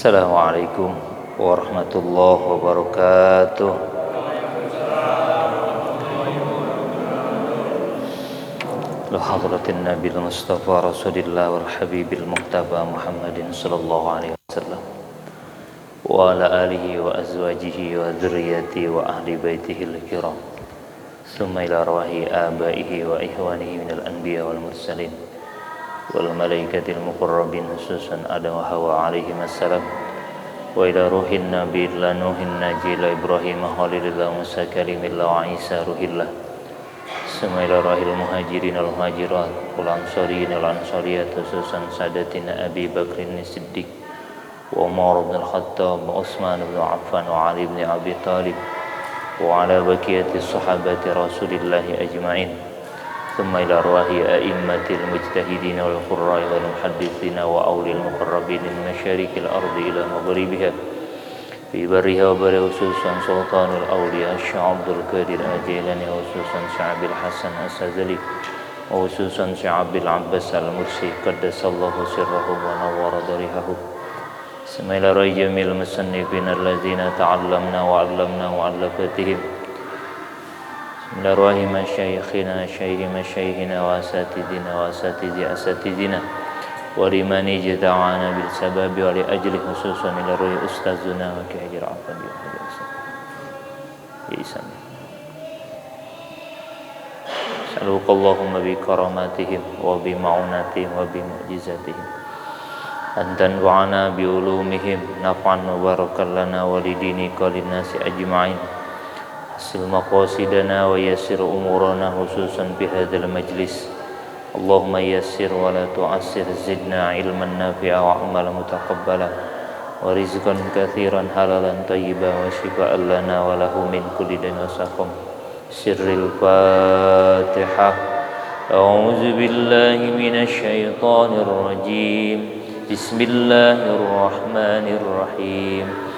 Assalamualaikum warahmatullahi wabarakatuh. Hadratin Nabil Mustafa Rasulillah wal Habibil Muqtaba Muhammadin sallallahu alaihi wasallam wa ala alihi wa azwajihi wa dzurriyyatihi wa ahli baitihi al-kiram. Summa ila arwahi abaihi wa ihwanihi minal anbiya wal mursalin wal malaikatil muqarrabin khususan Adam wa Hawa alaihi assalam wa ila ruhin nabiyillah nuhin najila Ibrahim khalilillah Musa kalimillah wa Isa ruhillah summa ila rahil muhajirin al muhajirat wal ansariin al ansariyat khususan sadatina Abi Bakrin Siddiq wa Umar bin Al-Khattab wa Utsman bin Affan wa Ali bin Abi Talib wa ala baqiyati sahabati Rasulillah ajma'in. ثم إلى أرواح أئمة المجتهدين والقراء والمحدثين وأولي المقربين من مشارق الأرض إلى مغربها في برها وبرها خصوصا سلطان الأولياء الشيخ عبد القادر الجيلاني وخصوصا شعب الحسن السازلي وخصوصا شعب العباس المرسي قدس الله سره ونور ضريحه. ثم إلى رأي جميع المصنفين الذين تعلمنا وعلمنا وعلفتهم من أرواح مشايخنا شيخ مشايخنا وأساتذنا وأساتذ أساتذنا ولمن اجتمعنا بالسبب ولأجل خصوصا إلى روح أستاذنا وكهجر عفوا بإحسان سألوك اللهم بكراماتهم وبمعوناتهم وبمعجزاتهم أن تنفعنا بعلومهم نفعا مباركا لنا ولدينك وللناس أجمعين. Hasil maqasidana wa yassir umurana khususan fi hadzal majlis. Allahumma yassir wa la tu'assir, zidna ilman nafi'a wa amalan mutaqabbala wa rizqan katsiran halalan thayyiban wa shifaa'an lana wa lahu min kulli dain wa saqam. Sirril Fatihah. A'udzu billahi minasy syaithanir rajim. Bismillahirrahmanirrahim.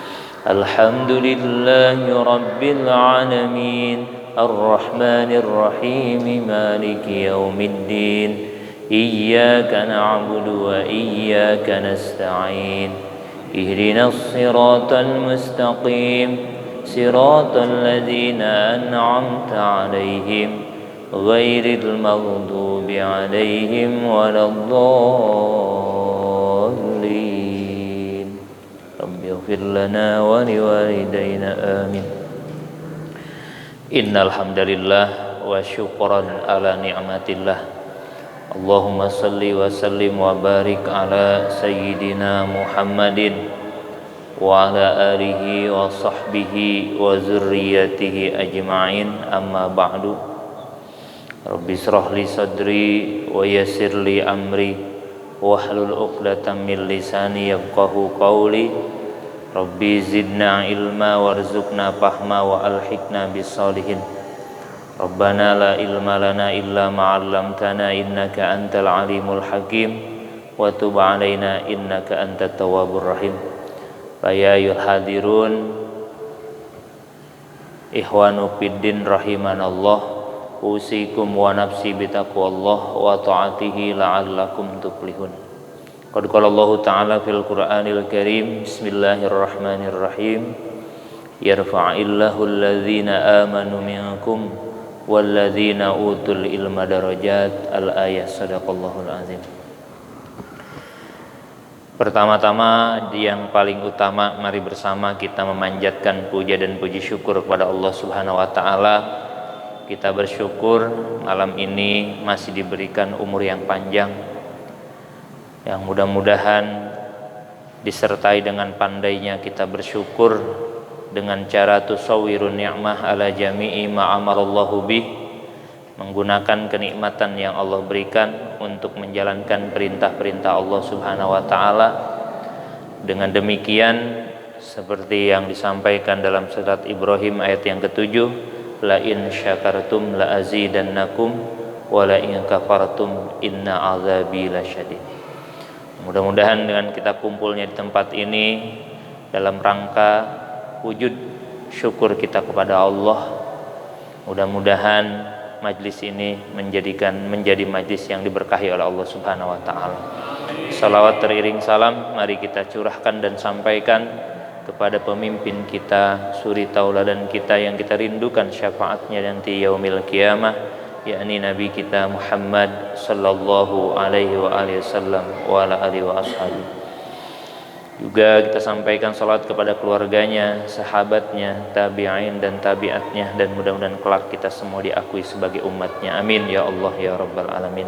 Alhamdulillahi Rabbil Alamin Ar-Rahmanir Rahim Maliki Yawmiddin Iyyaka na'budu wa iyyaka nasta'in Ihdinas siratal mustaqim Siratal ladzina an'amta 'alaihim Ghairil maghdubi 'alaihim waladdallin. Ighfir lana wa liwalidayna amin. Innal hamdalillah wa syukran ala ni'matillah. Allahumma salli wa sallim wa barik ala sayyidina Muhammadin wa ala alihi wa sahbihi wa zurriyyatihi ajma'in, amma ba'du. Rabbi israh li sadri wa yassir li amri wahlul 'uqdatam min lisani yafqahu qawli. Rabbi zidna ilma warzuqna fahma wa alhiqna bis-sholihin. Rabbana la ilma lana illa ma 'allamtana innaka antal alimul hakim wa tub 'alaina innaka antat tawwabur rahim. Ya ayyuhal hadirun ikhwanu fiddin rahimanallah, usikum wa nafsi bitaqwallah wa ta'atihi la'allakum tuflihun. Qad qala Allah Ta'ala fil Qur'anil Karim, bismillahirrahmanirrahim, yarfa'illahu alladhina amanu minkum walladhina utul ilma darajat. Al-ayah. Sadaqallahul azim. Pertama-tama, yang paling utama, mari bersama kita memanjatkan puja dan puji syukur kepada Allah Subhanahu wa Ta'ala. Kita bersyukur malam ini masih diberikan umur yang panjang, yang mudah-mudahan disertai dengan pandainya kita bersyukur dengan cara tusawwirun ni'mah ala jami'i ma'amarallahu bih, menggunakan kenikmatan yang Allah berikan untuk menjalankan perintah-perintah Allah Subhanahu wa taala. Dengan demikian, seperti yang disampaikan dalam surat Ibrahim ayat yang ke-7, la in syakartum la azidannakum wa la in kafartum inna azabi lasyadid. Mudah-mudahan dengan kita kumpulnya di tempat ini dalam rangka wujud syukur kita kepada Allah, mudah-mudahan majlis ini menjadi majlis yang diberkahi oleh Allah Subhanahu wa taala. Salawat teriring salam mari kita curahkan dan sampaikan kepada pemimpin kita, suri tauladan kita yang kita rindukan syafaatnya nanti yaumil qiyamah, yakni Nabi kita Muhammad sallallahu alaihi wa alihi wasallam wa ala alihi wa ashabihi. Juga kita sampaikan salat kepada keluarganya, sahabatnya, tabi'in dan tabi'atnya, dan mudah-mudahan kelak kita semua diakui sebagai umatnya. Amin ya Allah ya Rabbal Alamin.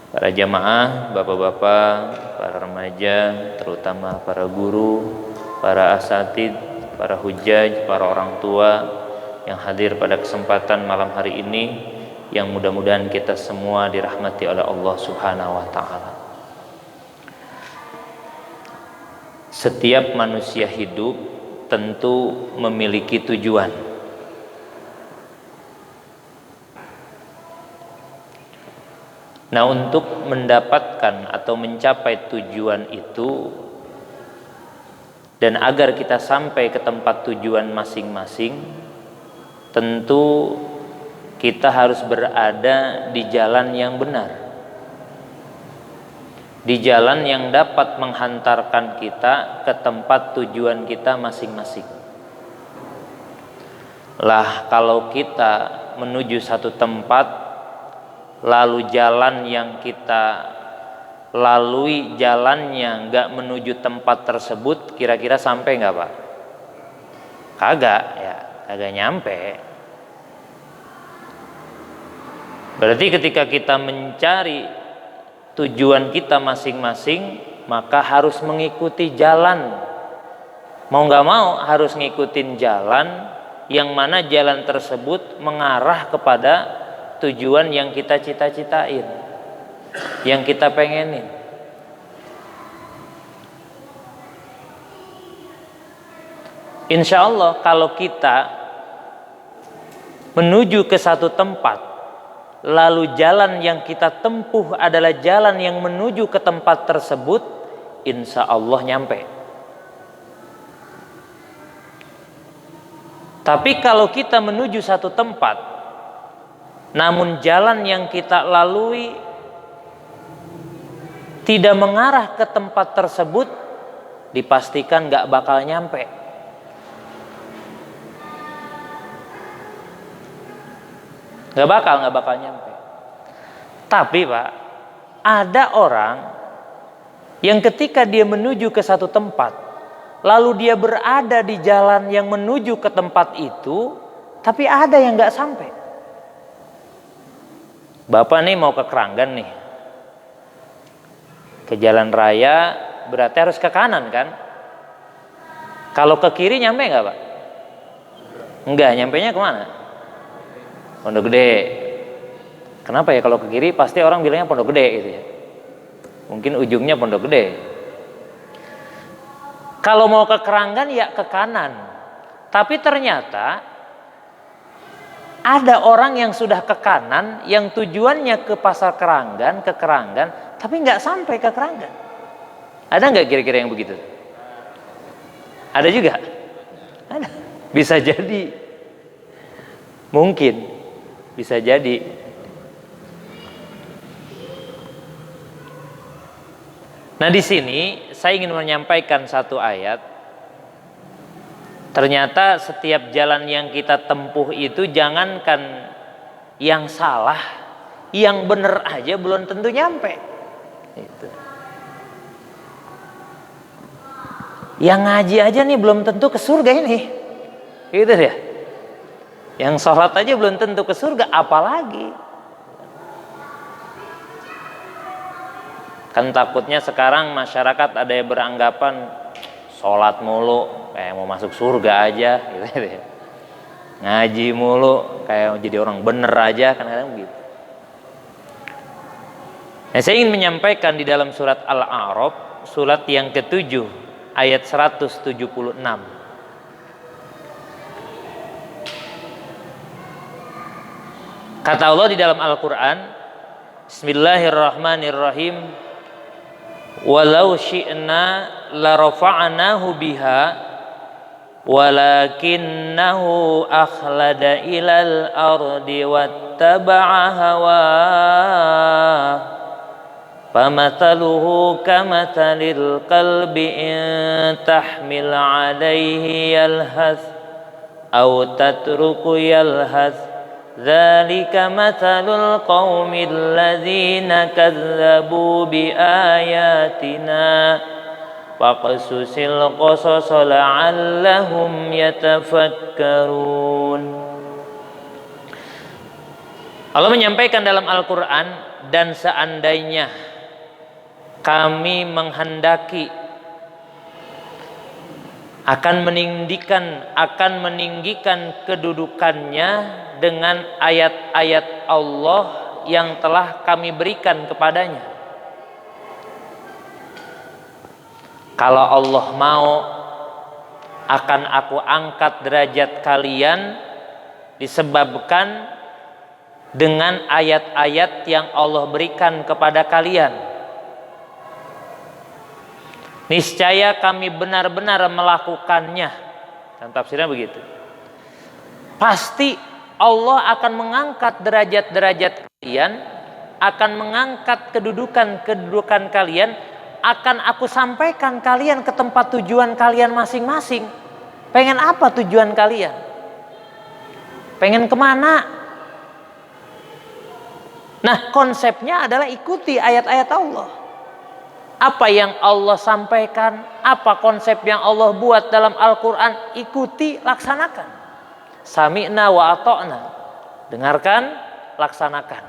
Para jamaah, bapak-bapak, para remaja, terutama para guru, para asatid, para hujaj, para orang tua yang hadir pada kesempatan malam hari ini, yang mudah-mudahan kita semua dirahmati oleh Allah Subhanahu wa taala. Setiap manusia hidup tentu memiliki tujuan. Nah, untuk mendapatkan atau mencapai tujuan itu dan agar kita sampai ke tempat tujuan masing-masing, tentu kita harus berada di jalan yang benar, di jalan yang dapat menghantarkan kita ke tempat tujuan kita masing-masing. Lah, kalau kita menuju satu tempat, lalu jalan yang kita lalui jalannya nggak menuju tempat tersebut, kira-kira sampai nggak Pak? Kagak ya, kagak nyampe. Berarti ketika kita mencari tujuan kita masing-masing, maka harus mengikuti jalan. Mau nggak mau harus ngikutin jalan yang mana jalan tersebut mengarah kepada tujuan yang kita cita-citain, yang kita pengenin. Insya Allah kalau kita menuju ke satu tempat, lalu jalan yang kita tempuh adalah jalan yang menuju ke tempat tersebut, insya Allah nyampe. Tapi kalau kita menuju satu tempat, namun jalan yang kita lalui tidak mengarah ke tempat tersebut, dipastikan gak bakal nyampe. Gak bakal nyampe. Tapi Pak, ada orang yang ketika dia menuju ke satu tempat, lalu dia berada di jalan yang menuju ke tempat itu, tapi ada yang gak sampai. Bapak nih mau ke Keranggan nih, ke jalan raya, berarti harus ke kanan kan? Kalau ke kiri nyampe gak Pak? Enggak, nyampenya kemana? Pondok Gede. Kenapa ya kalau ke kiri pasti orang bilangnya Pondok Gede gitu ya. Mungkin ujungnya Pondok Gede. Kalau mau ke Keranggan ya ke kanan. Tapi ternyata ada orang yang sudah ke kanan, yang tujuannya ke pasar Keranggan, ke Keranggan, tapi nggak sampai ke Keranggan. Ada nggak kira-kira yang begitu? Ada juga? Ada. Bisa jadi. Mungkin. Bisa jadi. Nah, di sini saya ingin menyampaikan satu ayat. Ternyata setiap jalan yang kita tempuh itu, jangankan yang salah, yang benar aja belum tentu nyampe. Itu. Yang ngaji aja nih belum tentu ke surga ini. Gitu ya. Yang sholat aja belum tentu ke surga, apalagi Kan takutnya sekarang masyarakat ada yang beranggapan sholat mulu kayak mau masuk surga aja gitu ya. Ngaji mulu kayak jadi orang bener aja, kadang-kadang begitu. Nah, saya ingin menyampaikan di dalam surat Al-A'raf, surat yang ke-7 ayat 176. Kata Allah di dalam Al-Quran, Bismillahirrahmanirrahim, walau syi'na la rafa'nahu biha walakinnahu akhlada ilal ardi wattaba'a hawah famathaluhu kamathalil qalbi in tahmil alaihi yalhath aw tatruku yalhath dzalika mathalul qaumil ladzina kadzdzabu biayatina faqsusil qasasa la'allahum yatafakkarun. Allah menyampaikan dalam Al-Quran, dan seandainya kami menghendaki akan meninggikan kedudukannya dengan ayat-ayat Allah yang telah kami berikan kepadanya. Kalau Allah mau, akan aku angkat derajat kalian disebabkan dengan ayat-ayat yang Allah berikan kepada kalian. Niscaya kami benar-benar melakukannya. Dan tafsirnya begitu. Pasti Allah akan mengangkat derajat-derajat kalian, akan mengangkat kedudukan kalian, akan aku sampaikan kalian ke tempat tujuan kalian masing-masing. Pengen apa tujuan kalian? Pengen kemana? Nah, konsepnya adalah ikuti ayat-ayat Allah. Apa yang Allah sampaikan, apa konsep yang Allah buat dalam Al-Quran, ikuti, laksanakan. Sami'na wa ata'na, dengarkan, laksanakan.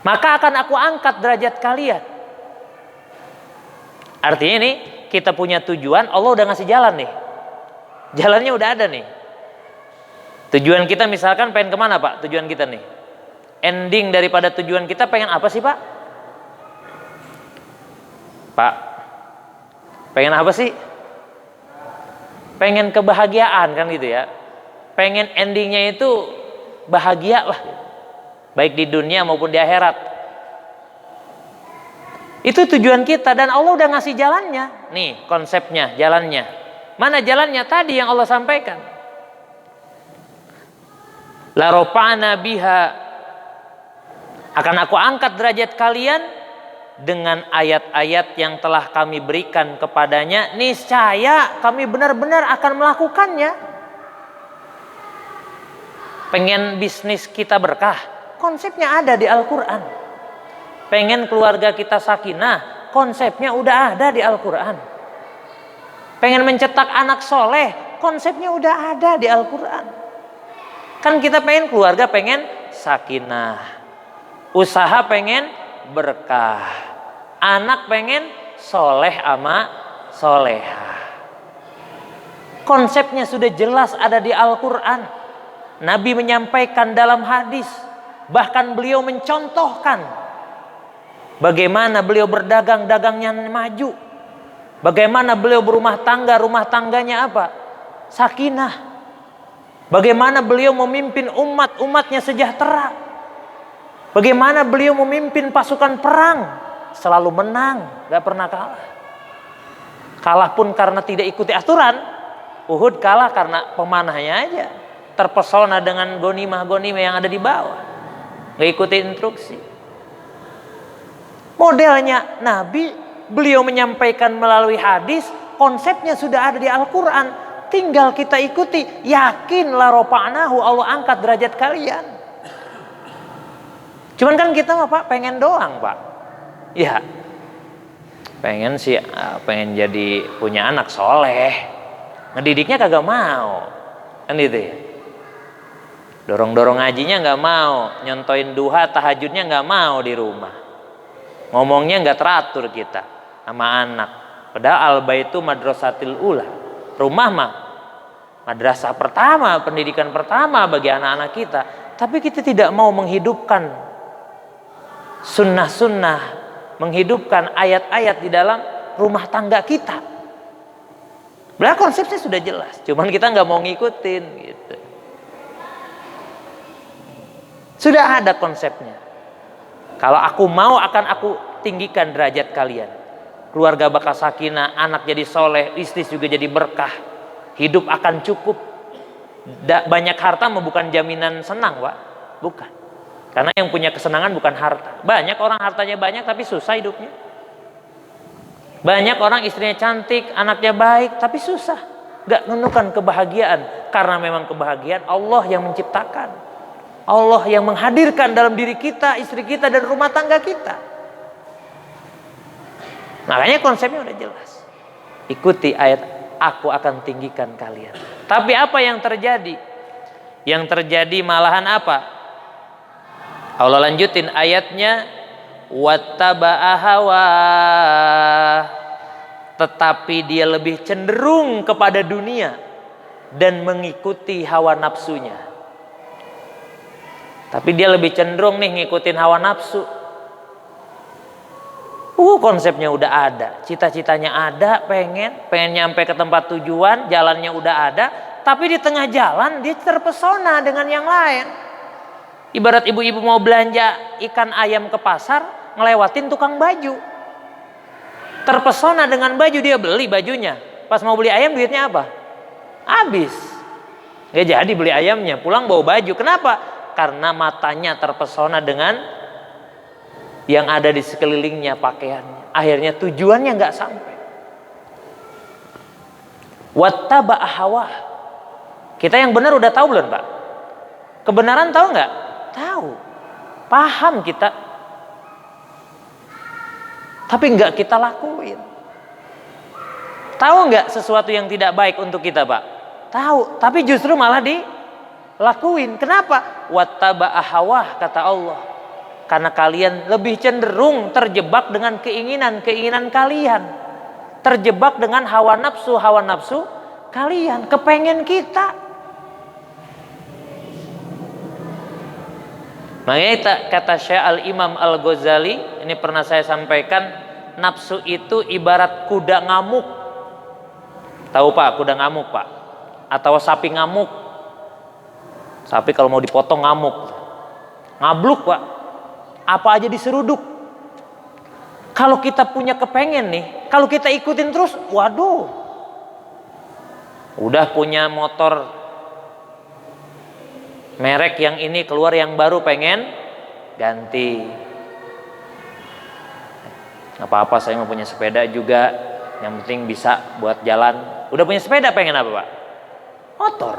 Maka akan aku angkat derajat kalian. Artinya ini kita punya tujuan, Allah udah ngasih jalan nih. Jalannya udah ada nih. Tujuan kita misalkan pengen kemana Pak? Tujuan kita nih. Ending daripada tujuan kita pengen apa sih Pak? Pak, pengen apa sih? Pengen kebahagiaan kan gitu ya. Pengen endingnya itu bahagia lah, baik di dunia maupun di akhirat. Itu tujuan kita, dan Allah udah ngasih jalannya. Nih konsepnya, jalannya. Mana jalannya? Tadi yang Allah sampaikan. La rafa'na biha, akan aku angkat derajat kalian dengan ayat-ayat yang telah kami berikan kepadanya. Niscaya kami benar-benar akan melakukannya. Pengen bisnis kita berkah, konsepnya ada di Al-Quran. Pengen keluarga kita sakinah, konsepnya udah ada di Al-Quran. Pengen mencetak anak soleh, konsepnya udah ada di Al-Quran. Kan kita pengen keluarga pengen sakinah, usaha pengen berkah, anak pengen soleh ama solehah. Konsepnya sudah jelas ada di Al-Quran. Nabi menyampaikan dalam hadis, bahkan beliau mencontohkan bagaimana beliau berdagang, dagangnya maju, bagaimana beliau berumah tangga, rumah tangganya apa? Sakinah. Bagaimana beliau memimpin umatnya sejahtera. Bagaimana beliau memimpin pasukan perang, selalu menang, gak pernah kalah. Kalah pun karena tidak ikuti aturan. Uhud kalah karena pemanahnya aja terpesona dengan gonimah-gonimah yang ada di bawah, gak ikuti instruksi. Modelnya Nabi, beliau menyampaikan melalui hadis, konsepnya sudah ada di Al-Quran. Tinggal kita ikuti, yakin la rafa'nahu, Allah angkat derajat kalian. Cuman kan kita mah Pak pengen doang Pak. Ya, pengen sih, pengen jadi punya anak soleh, ngedidiknya kagak mau, kan gitu ya. Dorong-dorong ngajinya nggak mau, nyontoin duha tahajudnya nggak mau di rumah. Ngomongnya nggak teratur kita sama anak. Padahal al-baitu madrasatil ula. Rumah mah madrasah pertama, pendidikan pertama bagi anak-anak kita. Tapi kita tidak mau menghidupkan sunnah-sunnah, menghidupkan ayat-ayat di dalam rumah tangga kita. Belah konsepnya sudah jelas, cuman kita nggak mau ngikutin gitu. Sudah ada konsepnya. Kalau aku mau, akan aku tinggikan derajat kalian. Keluarga bakal sakinah, anak jadi soleh, istri juga jadi berkah. Hidup akan cukup. Banyak harta bukan jaminan senang, Pak. Bukan. Karena yang punya kesenangan bukan harta. Banyak orang hartanya banyak tapi susah hidupnya. Banyak orang istrinya cantik, anaknya baik tapi susah. Gak menemukan kebahagiaan. Karena memang kebahagiaan Allah yang menciptakan. Allah yang menghadirkan dalam diri kita, istri kita, dan rumah tangga kita. Makanya konsepnya udah jelas. Ikuti ayat, aku akan tinggikan kalian. Tapi apa yang terjadi? Yang terjadi malahan apa? Allah lanjutin ayatnya, wattaba'a hawa, tetapi dia lebih cenderung kepada dunia dan mengikuti hawa nafsunya. Tapi dia lebih cenderung nih ngikutin hawa nafsu. Konsepnya udah ada, cita-citanya ada, pengen nyampe ke tempat tujuan, jalannya udah ada, tapi di tengah jalan dia terpesona dengan yang lain. Ibarat ibu-ibu mau belanja ikan ayam ke pasar, ngelewatin tukang baju. Terpesona dengan baju, dia beli bajunya. Pas mau beli ayam, duitnya apa? Habis. Gak jadi beli ayamnya, pulang bawa baju. Kenapa? Karena matanya terpesona dengan yang ada di sekelilingnya, pakaiannya. Akhirnya tujuannya nggak sampai. Wattaba'a hawa. Kita yang benar udah tahu belum, Pak? Kebenaran tahu nggak? Tahu. Paham kita. Tapi nggak kita lakuin. Tahu nggak sesuatu yang tidak baik untuk kita, Pak? Tahu. Tapi justru malah lakuin. Kenapa? Wattaba'a hawa, kata Allah. Karena kalian lebih cenderung terjebak dengan keinginan kalian. Terjebak dengan hawa nafsu kalian. Kepengen kita. Makanya kata Syekh Al-Imam Al-Ghazali, ini pernah saya sampaikan, nafsu itu ibarat kuda ngamuk. Tahu Pak, kuda ngamuk Pak? Atau sapi ngamuk. Sapi kalau mau dipotong ngamuk, ngabluk Pak, apa aja diseruduk. Kalau kita punya kepengen nih, kalau kita ikutin terus, waduh, udah punya motor merek yang ini, keluar yang baru, pengen ganti. Gak apa-apa, saya mau punya sepeda juga, yang penting bisa buat jalan. Udah punya sepeda, pengen apa Pak? Motor.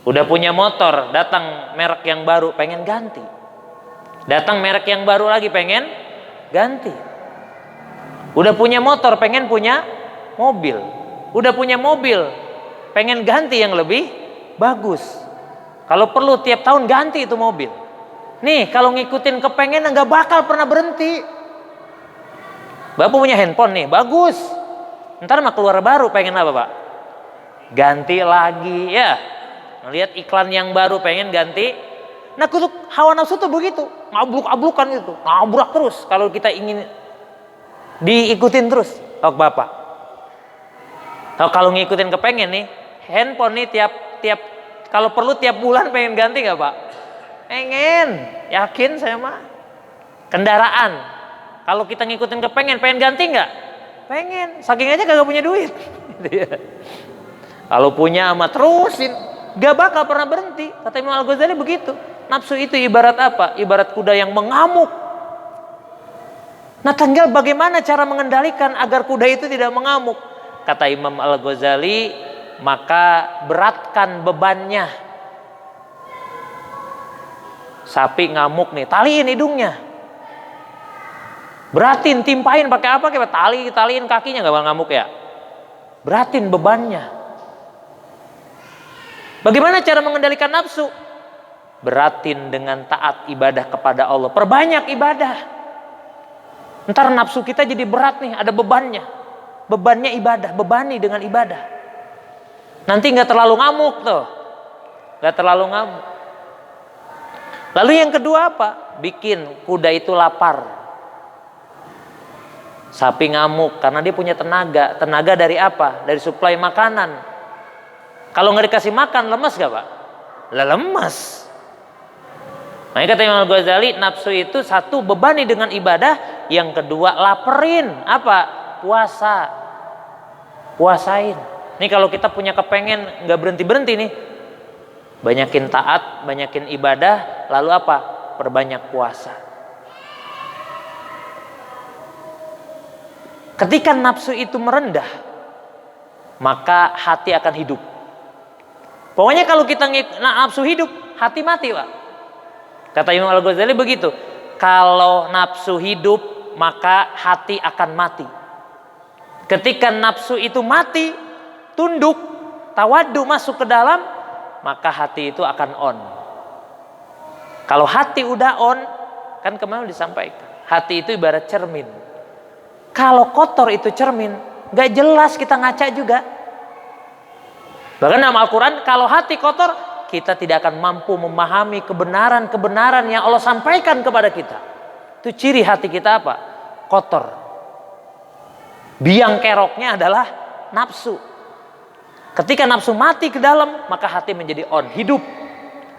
Udah punya motor, datang merek yang baru, pengen ganti. Datang merek yang baru lagi, pengen ganti. Udah punya motor, pengen punya mobil. Udah punya mobil, pengen ganti yang lebih bagus. Kalau perlu tiap tahun ganti itu mobil. Nih, kalau ngikutin kepengen nggak bakal pernah berhenti. Bapak punya handphone nih, bagus. Ntar mah keluar baru, pengen apa Pak? Ganti lagi ya. Lihat iklan yang baru, pengen ganti. Nah, kutuk hawa nafsu tuh begitu, ngabluk-ablukan gitu, ngabrak terus. Kalau kita ingin diikutin terus, Bapak. Kalau ngikutin kepengen nih, handphone nih tiap kalau perlu tiap bulan pengen ganti nggak Pak? Pengen, yakin saya mah. Kendaraan, kalau kita ngikutin kepengen ganti nggak? Pengen, saking aja kagak punya duit. Kalau punya ama terusin. Gak bakal pernah berhenti. Kata Imam Al-Ghazali begitu. Nafsu itu ibarat apa? Ibarat kuda yang mengamuk. Nah, tinggal bagaimana cara mengendalikan agar kuda itu tidak mengamuk. Kata Imam Al-Ghazali, maka beratkan bebannya. Sapi ngamuk nih, taliin hidungnya. Beratin, timpain pakai apa? Kayak taliin kakinya, gak bakal ngamuk ya. Beratin bebannya. Bagaimana cara mengendalikan nafsu? beratin dengan taat ibadah kepada Allah. Perbanyak ibadah. Ntar nafsu kita jadi berat nih, ada bebannya. Bebannya ibadah, bebani dengan ibadah. Nanti nggak terlalu ngamuk tuh. Nggak terlalu ngamuk. Lalu yang kedua apa? Bikin kuda itu lapar. Sapi ngamuk karena dia punya tenaga. Tenaga dari apa? Dari suplai makanan. Kalau nggak dikasih makan, lemes gak Pak? Lah lemes. Makanya kata Imam Al-Ghazali, nafsu itu satu bebani dengan ibadah, yang kedua laperin. Apa? Puasa. Puasain. Nih kalau kita punya kepengen nggak berhenti-berhenti nih, banyakin taat, banyakin ibadah, lalu apa? Perbanyak puasa. Ketika nafsu itu merendah, maka hati akan hidup. Pokoknya kalau kita nafsu hidup, hati mati Pak. Kata Imam Al-Ghazali begitu. Kalau nafsu hidup, maka hati akan mati. Ketika nafsu itu mati, tunduk, tawadu masuk ke dalam, maka hati itu akan on. Kalau hati udah on, kan kemarin disampaikan, hati itu ibarat cermin. Kalau kotor itu cermin, gak jelas kita ngaca juga. Bahkan dalam Al-Quran, kalau hati kotor, kita tidak akan mampu memahami kebenaran-kebenaran yang Allah sampaikan kepada kita. Itu ciri hati kita apa? Kotor. Biang keroknya adalah nafsu. Ketika nafsu mati ke dalam, maka hati menjadi on, hidup.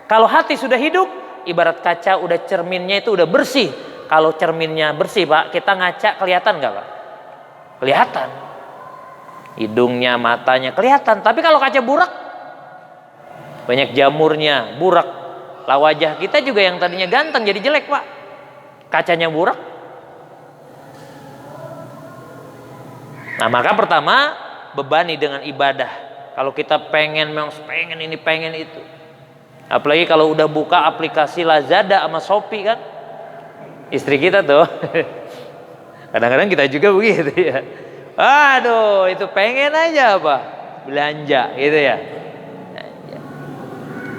Kalau hati sudah hidup, ibarat kaca udah cerminnya itu udah bersih. Kalau cerminnya bersih Pak, kita ngaca kelihatan gak Pak? Kelihatan. Hidungnya, matanya kelihatan. Tapi kalau kaca burak, banyak jamurnya, burak. Lah wajah kita juga yang tadinya ganteng jadi jelek Pak. Kacanya burak. Nah maka pertama, bebani dengan ibadah. Kalau kita pengen ini, pengen itu. Apalagi kalau udah buka aplikasi Lazada sama Shopee kan. Istri kita tuh kadang-kadang kita juga begitu ya. Aduh, itu pengen aja apa? Belanja gitu ya.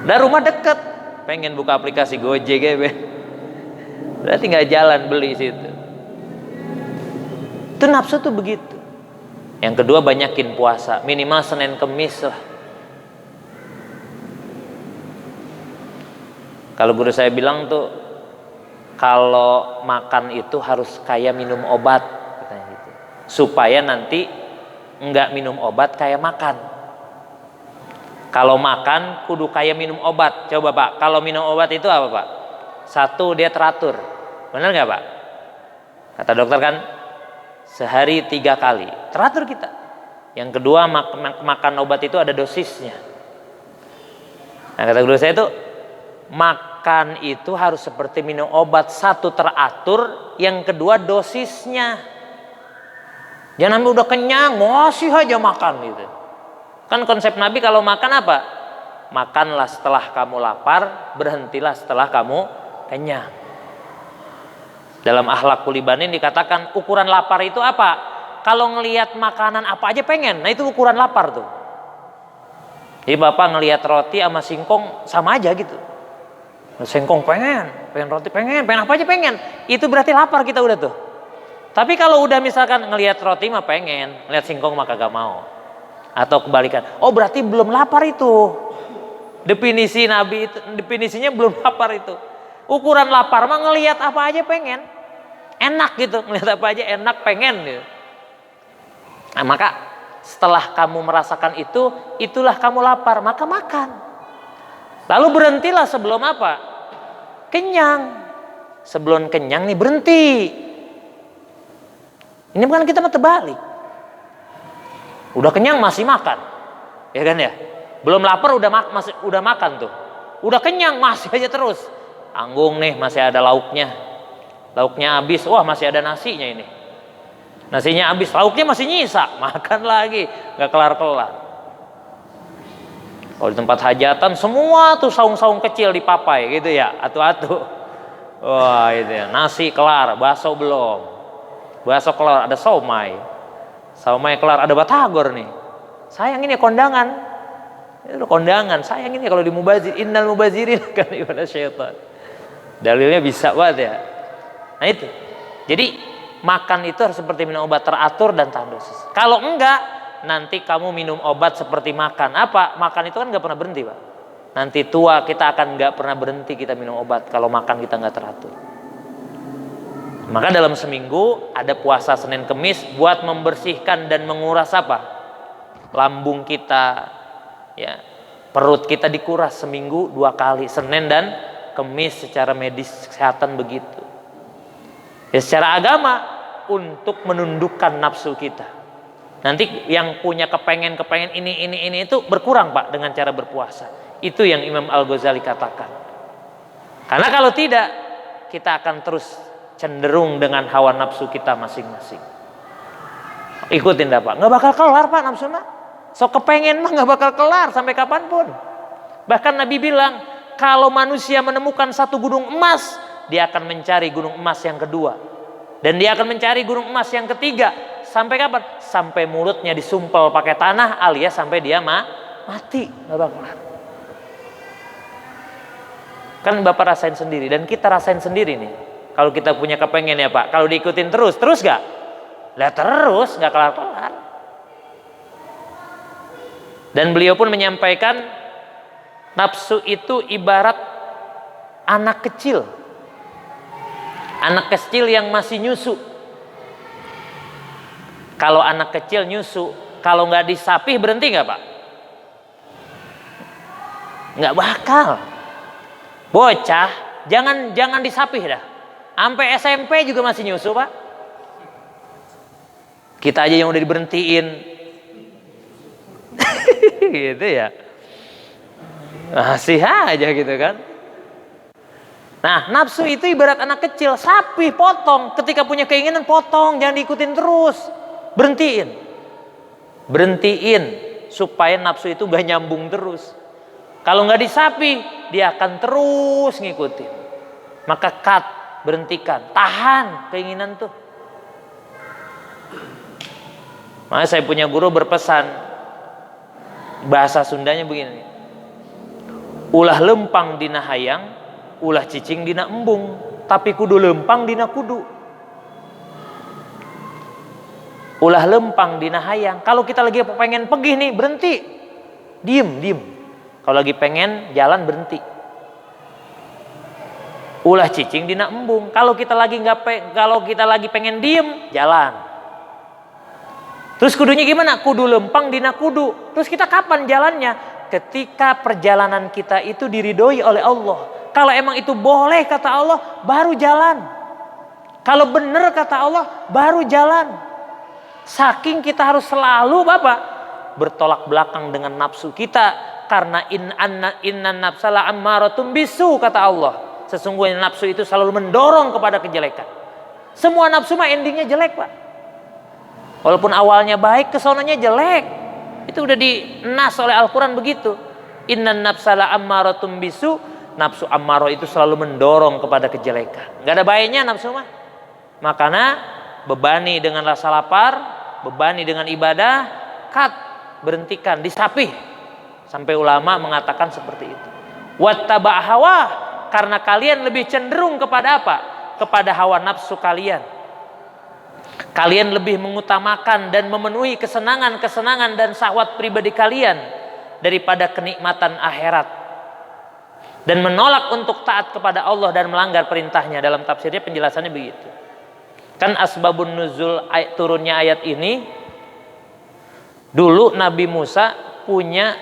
Dan rumah deket, pengen buka aplikasi Gojek ya. Berarti nggak jalan beli situ. Itu nafsu tuh begitu. Yang kedua, banyakin puasa, minimal Senin Kemis lah. Kalau guru saya bilang tuh, kalau makan itu harus kayak minum obat, katanya gitu. Supaya nanti enggak minum obat kayak makan. Kalau makan kudu kayak minum obat. Coba Pak, kalau minum obat itu apa Pak? Satu, dia teratur. Benar nggak Pak? Kata dokter kan, sehari 3 kali. Teratur kita. Yang kedua, makan obat itu ada dosisnya. Nah kata guru saya itu, makan itu harus seperti minum obat. Satu, teratur. Yang kedua, dosisnya. Jangan udah kenyang masih aja makan gitu. Kan konsep Nabi kalau makan apa? Makanlah setelah kamu lapar, berhentilah setelah kamu kenyang. Dalam Akhlaqul Ibanin dikatakan ukuran lapar itu apa? Kalau ngelihat makanan apa aja pengen. Nah itu ukuran lapar tuh. Jadi Bapak ngelihat roti sama singkong sama aja gitu. Singkong pengen roti pengen apa aja pengen. Itu berarti lapar kita udah tuh. Tapi kalau udah misalkan ngelihat roti mah pengen, ngelihat singkong mah kagak mau. Atau kebalikan. Oh berarti belum lapar itu. Definisi Nabi itu, definisinya belum lapar itu. Ukuran lapar mah ngelihat apa aja pengen. Enak gitu, ngelihat apa aja enak pengen gitu. Nah, maka setelah kamu merasakan itu, itulah kamu lapar, maka makan. Lalu berhentilah sebelum apa? Kenyang. Sebelum kenyang nih berhenti. Ini bukan kita mah terbalik. Udah kenyang masih makan. Ya kan ya? Belum lapar udah makan tuh. Udah kenyang masih aja terus. Tanggung nih masih ada lauknya. Lauknya habis, wah masih ada nasinya ini. Nasinya habis, lauknya masih nyisa, makan lagi, nggak kelar-kelar. Kalau di tempat hajatan semua tuh saung-saung kecil dipapai gitu ya, atu-atu. Wah itu ya, nasi kelar, bakso belum. Bakso kelar, ada somai. Somai kelar, ada batagor nih. Sayang ini kondangan. Itu kondangan. Sayang ini kalau di mubazir, innal mubazirin kan ibadah syaitan. Dalilnya bisa banget ya. Nah itu. Jadi makan itu harus seperti minum obat, teratur dan tahan dosis. Kalau enggak, nanti kamu minum obat seperti makan. Apa? Makan itu kan nggak pernah berhenti, Pak. Nanti tua kita akan nggak pernah berhenti kita minum obat kalau makan kita nggak teratur. Maka dalam seminggu ada puasa Senin Kemis buat membersihkan dan menguras apa? Lambung kita, ya, perut kita dikuras seminggu 2 kali, Senin dan Kemis secara medis kesehatan begitu. Ya secara agama untuk menundukkan nafsu kita. Nanti yang punya kepengen ini itu berkurang, Pak, dengan cara berpuasa. Itu yang Imam Al-Ghazali katakan. Karena kalau tidak, kita akan terus cenderung dengan hawa nafsu kita masing-masing. Ikutin dah, Pak. Nggak bakal kelar, Pak, nafsu mah. So kepengen mah nggak bakal kelar sampai kapanpun. Bahkan Nabi bilang, kalau manusia menemukan satu gunung emas, dia akan mencari gunung emas yang kedua. Dan dia akan mencari gunung emas yang ketiga. Sampai kapan? Sampai mulutnya disumpel pakai tanah alias sampai dia mati. Nggak bakal. Kan Bapak rasain sendiri dan kita rasain sendiri nih. Kalau kita punya kepengen ya Pak, kalau diikutin terus gak? Lah terus, gak kelar-kelar. Dan beliau pun menyampaikan nafsu itu ibarat anak kecil. Anak kecil yang masih nyusu. Kalau anak kecil nyusu, kalau nggak disapih berhenti nggak Pak? Nggak bakal. Bocah, jangan disapih dah. Sampai SMP juga masih nyusu Pak. Kita aja yang udah diberhentiin. Gitu ya. Masih aja gitu kan. Nah, nafsu itu ibarat anak kecil, sapi potong, ketika punya keinginan potong, jangan diikutin terus. Berhentiin supaya nafsu itu gak nyambung terus. Kalau nggak disapi, dia akan terus ngikutin. Maka cut, berhentikan, tahan keinginan tuh. Makanya saya punya guru berpesan, bahasa Sundanya begini, ulah lempang dina hayang, ulah cicing dina embung, tapi kudu lempang dina kudu. Ulah lempang dina hayang, kalau kita lagi pengen pergi nih, berhenti, diem. Kalau lagi pengen jalan, berhenti. Ulah cicing dina embung, kalau kita lagi pengen diem, jalan. Terus kudunya gimana? Kudu lempang dina kudu. Terus kita kapan jalannya? Ketika perjalanan kita itu diridhoi oleh Allah. Kalau emang itu boleh kata Allah, baru jalan. Kalau benar kata Allah, baru jalan. Saking kita harus selalu Bapak bertolak belakang dengan nafsu kita. Karena inna nafsala ammaratun bisu kata Allah. Sesungguhnya nafsu itu selalu mendorong kepada kejelekan. Semua nafsu mah endingnya jelek Pak. Walaupun awalnya baik, kesononya jelek. Itu udah dinas oleh Al-Quran begitu. Inna nafsala ammaratun bisu. Nafsu ammarah itu selalu mendorong kepada kejelekan. Gak ada baiknya nafsu mah. Makanya bebani dengan rasa lapar, bebani dengan ibadah, cut, berhentikan, disapih. Sampai ulama mengatakan seperti itu. Wattaba' hawa, karena kalian lebih cenderung kepada apa? Kepada hawa nafsu kalian. Kalian lebih mengutamakan dan memenuhi kesenangan dan syahwat pribadi kalian daripada kenikmatan akhirat. Dan menolak untuk taat kepada Allah dan melanggar perintahnya. Dalam tafsirnya penjelasannya begitu. Kan asbabun nuzul turunnya ayat ini, dulu Nabi Musa punya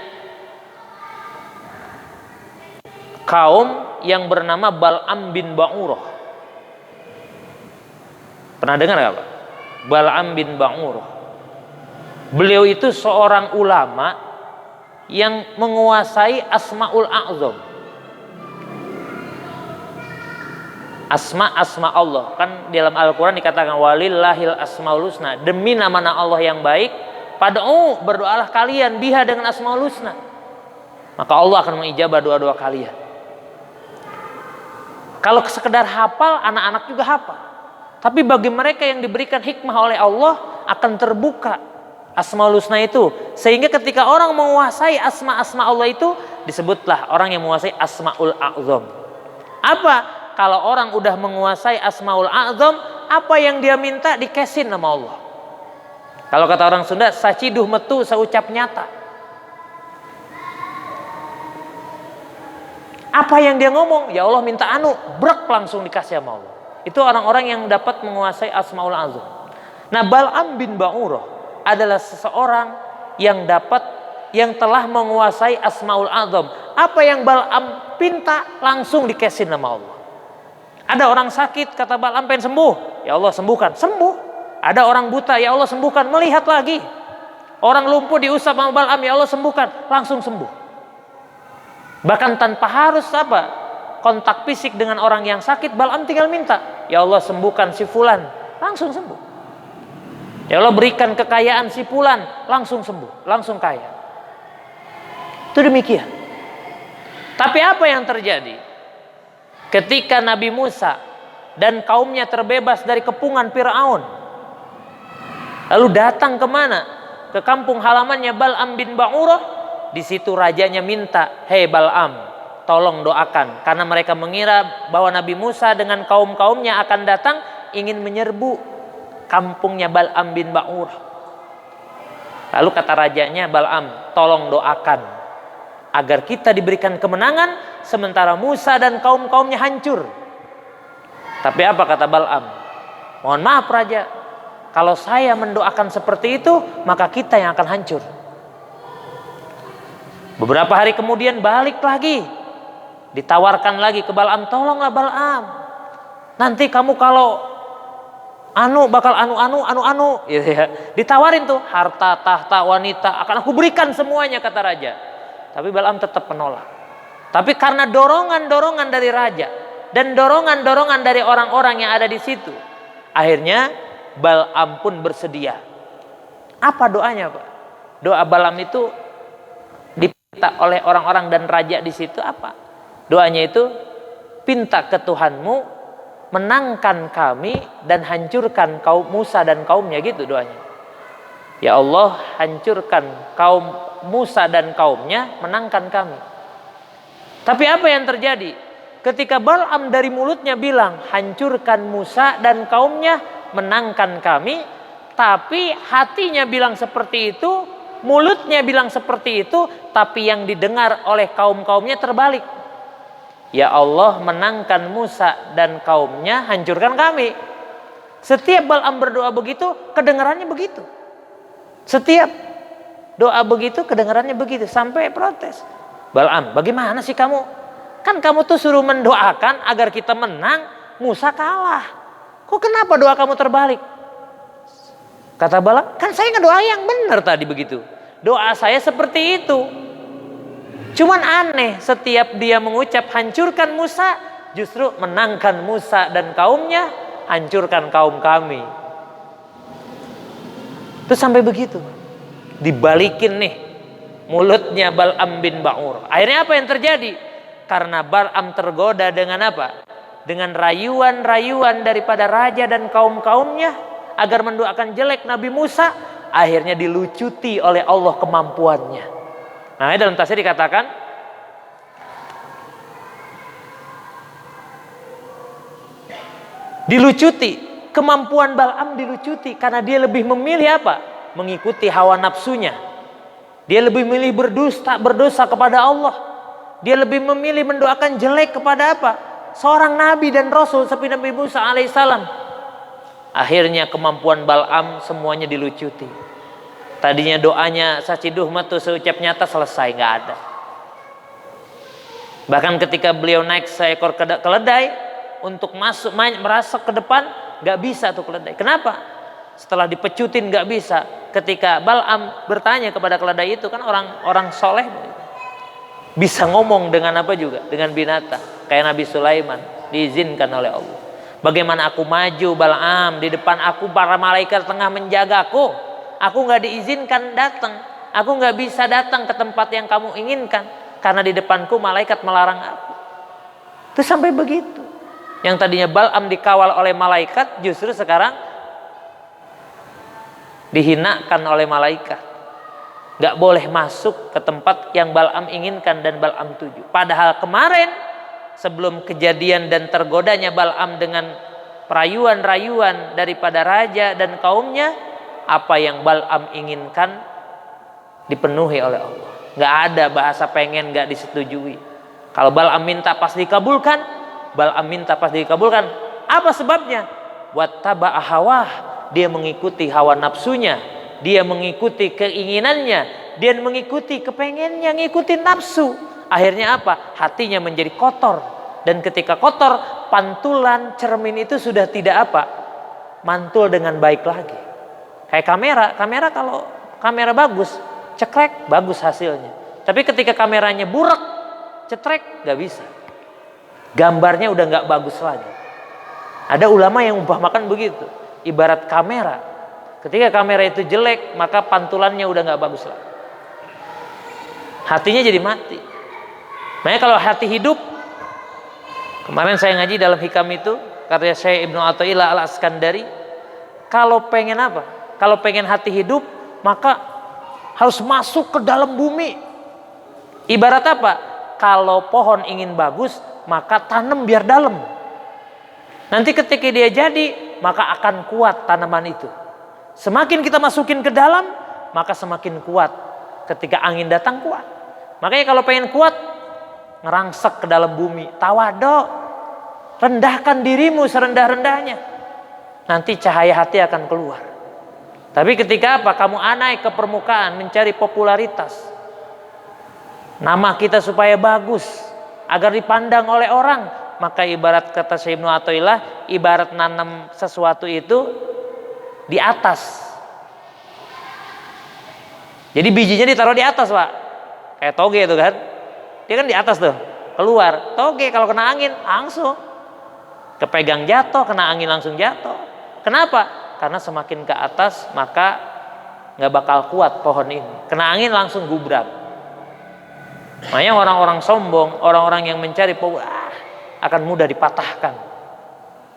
kaum yang bernama Bal'am bin Ba'urah. Pernah dengar gak Pak? Bal'am bin Ba'urah. Beliau itu seorang ulama yang menguasai Asmaul A'zam. Asma Allah. Kan di dalam Al-Quran dikatakan walillahil asmaul husna. Demi nama Allah yang baik, berdoalah kalian biha dengan asmaul husna. Maka Allah akan mengijabah doa-doa kalian. Kalau sekedar hafal, anak-anak juga hafal. Tapi bagi mereka yang diberikan hikmah oleh Allah, akan terbuka Asmaul Husna itu. Sehingga ketika orang menguasai asma-asma Allah itu, disebutlah orang yang menguasai Asmaul A'zam. Apa? Kalau orang udah menguasai Asmaul A'zam, apa yang dia minta dikesin sama Allah. Kalau kata orang Sunda, saciduh metu saucap nyata. Apa yang dia ngomong, ya Allah minta anu, brek langsung dikasih sama Allah. Itu orang-orang yang dapat menguasai Asmaul A'zam. Nah, Bal'am bin Ba'urah adalah seseorang yang telah menguasai Asmaul A'zam. Apa yang Bal'am pinta langsung dikesin sama Allah. Ada orang sakit, kata Bal'am pengen sembuh, ya Allah sembuhkan, sembuh. Ada orang buta, ya Allah sembuhkan, melihat lagi. Orang lumpuh diusap sama Bal'am, ya Allah sembuhkan, langsung sembuh. Bahkan tanpa harus kontak fisik dengan orang yang sakit, Bal'am tinggal minta, ya Allah sembuhkan si fulan, langsung sembuh. Ya Allah berikan kekayaan si fulan, langsung sembuh, langsung kaya. Itu demikian. Tapi apa yang terjadi ketika Nabi Musa dan kaumnya terbebas dari kepungan Fir'aun, lalu datang kemana? Ke kampung halamannya Bal'am bin Ba'urah. Di situ rajanya minta, hei Bal'am, tolong doakan. Karena mereka mengira bahwa Nabi Musa dengan kaum-kaumnya akan datang ingin menyerbu kampungnya Bal'am bin Ba'urah. Lalu kata rajanya, Bal'am, tolong doakan agar kita diberikan kemenangan sementara Musa dan kaum-kaumnya hancur. Tapi apa kata Bal'am? Mohon maaf raja, kalau saya mendoakan seperti itu, maka kita yang akan hancur. Beberapa hari kemudian balik lagi, ditawarkan lagi ke Bal'am, tolonglah Bal'am, nanti kamu kalau bakal anu gitu ya. Ditawarin tuh harta, tahta, wanita, akan aku berikan semuanya kata raja. Tapi Bal'am tetap menolak. Tapi karena dorongan-dorongan dari raja dan dorongan-dorongan dari orang-orang yang ada di situ, akhirnya Bal'am pun bersedia. Apa doanya, Pak? Doa Bal'am itu oleh orang-orang dan raja di situ apa? Doanya itu, pinta ke Tuhanmu menangkan kami dan hancurkan kaum Musa dan kaumnya, gitu doanya. Ya Allah, hancurkan kaum Musa dan kaumnya, menangkan kami. Tapi apa yang terjadi? Ketika Bal'am dari mulutnya bilang hancurkan Musa dan kaumnya, menangkan kami, tapi hatinya bilang seperti itu, mulutnya bilang seperti itu, tapi yang didengar oleh kaum-kaumnya terbalik. Ya Allah, menangkan Musa dan kaumnya, hancurkan kami. Setiap Bal'am berdoa begitu, kedengarannya begitu. Setiap doa begitu, kedengarannya begitu. Sampai protes. Bal'am, bagaimana sih kamu? Kan kamu tuh suruh mendoakan agar kita menang, Musa kalah. Kok kenapa doa kamu terbalik? Kata Bal'am, kan saya ngedoa yang benar tadi begitu. Doa saya seperti itu. Cuman aneh, setiap dia mengucap hancurkan Musa, justru menangkan Musa dan kaumnya, hancurkan kaum kami. Terus sampai begitu. Dibalikin nih mulutnya Bal'am bin Ba'urah. Akhirnya apa yang terjadi? Karena Bal'am tergoda dengan apa? Dengan rayuan-rayuan daripada raja dan kaum-kaumnya agar mendoakan jelek Nabi Musa, akhirnya dilucuti oleh Allah kemampuannya. Nah, dalam tafsir dikatakan dilucuti, kemampuan Bal'am dilucuti karena dia lebih memilih apa? Mengikuti hawa nafsunya. Dia lebih memilih berdosa kepada Allah. Dia lebih memilih mendoakan jelek kepada apa? Seorang nabi dan rasul seperti Nabi Musa alaihissalam. Akhirnya kemampuan Bal'am semuanya dilucuti. Tadinya doanya saciduh matu seucap nyata, selesai, nggak ada. Bahkan ketika beliau naik seekor keledai untuk merasuk ke depan, nggak bisa tuh keledai. Kenapa? Setelah dipecutin nggak bisa. Ketika Bal'am bertanya kepada keledai itu, kan orang soleh bisa ngomong dengan apa juga, dengan binatang. Kayak Nabi Sulaiman diizinkan oleh Allah. Bagaimana aku maju Bal'am, di depan aku para malaikat tengah menjagaku. Aku nggak diizinkan datang. Aku nggak bisa datang ke tempat yang kamu inginkan karena di depanku malaikat melarang aku. Terus sampai begitu. Yang tadinya Bal'am dikawal oleh malaikat, justru sekarang dihinakan oleh malaikat. Gak boleh masuk ke tempat yang Bal'am inginkan dan Bal'am tuju. Padahal kemarin sebelum kejadian dan tergodanya Bal'am dengan perayuan-rayuan daripada raja dan kaumnya, apa yang Bal'am inginkan dipenuhi oleh Allah. Gak ada bahasa pengen gak disetujui. Kalau Bal'am minta pasti dikabulkan, Bal'am minta pasti dikabulkan. Apa sebabnya? Wattaba'a hawah, dia mengikuti hawa nafsunya, dia mengikuti keinginannya, dia mengikuti kepengennya, ngikutin nafsu. Akhirnya apa? Hatinya menjadi kotor. Dan ketika kotor, pantulan cermin itu sudah tidak apa? Mantul dengan baik lagi. Kayak kamera kalau kamera bagus, cekrek, bagus hasilnya. Tapi ketika kameranya buruk, cetrek, gak bisa. Gambarnya udah gak bagus lagi. Ada ulama yang umpamakan begitu. Ibarat kamera. Ketika kamera itu jelek, maka pantulannya udah gak bagus lagi. Hatinya jadi mati. Makanya kalau hati hidup, kemarin saya ngaji dalam hikam itu, karya Syekh Ibnu Athaillah Al-Askandari, kalau pengen apa? Kalau pengen hati hidup, maka harus masuk ke dalam bumi. Ibarat apa? Kalau pohon ingin bagus, maka tanam biar dalam. Nanti ketika dia jadi, maka akan kuat tanaman itu. Semakin kita masukin ke dalam, maka semakin kuat. Ketika angin datang kuat. Makanya kalau pengen kuat, ngerangsek ke dalam bumi, tawadhu, rendahkan dirimu serendah-rendahnya. Nanti cahaya hati akan keluar. Tapi ketika apa? Kamu naik ke permukaan mencari popularitas, nama kita supaya bagus, agar dipandang oleh orang, maka ibarat kata Syekh Ibnu Athaillah, ibarat nanam sesuatu itu di atas. Jadi bijinya ditaruh di atas, Pak. Kayak toge itu kan. Dia kan di atas tuh, keluar. Toge kalau kena angin langsung kepegang jatuh, kena angin langsung jatuh. Kenapa? Karena semakin ke atas maka nggak bakal kuat pohon ini. Kena angin langsung gubrak. Makanya orang-orang sombong, orang-orang yang mencari akan mudah dipatahkan.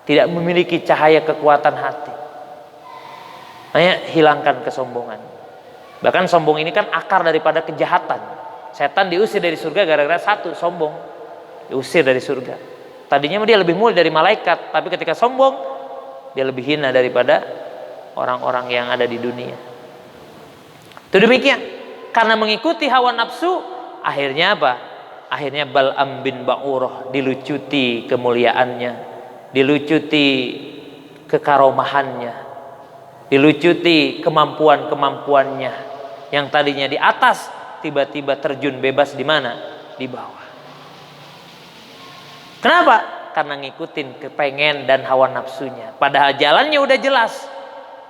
Tidak memiliki cahaya kekuatan hati. Makanya hilangkan kesombongan. Bahkan sombong ini kan akar daripada kejahatan. Setan diusir dari surga gara-gara satu, sombong. Diusir dari surga. Tadinya dia lebih mulia dari malaikat, tapi ketika sombong dia lebih hina daripada orang-orang yang ada di dunia. Itu demikian. Karena mengikuti hawa nafsu, akhirnya apa? Akhirnya Bal'am bin Ba'urah dilucuti kemuliaannya, dilucuti kekaromahannya, dilucuti kemampuan-kemampuannya yang tadinya di atas tiba-tiba terjun bebas di mana? Di bawah. Kenapa? Karena ngikutin kepengen dan hawa nafsunya. Padahal jalannya udah jelas,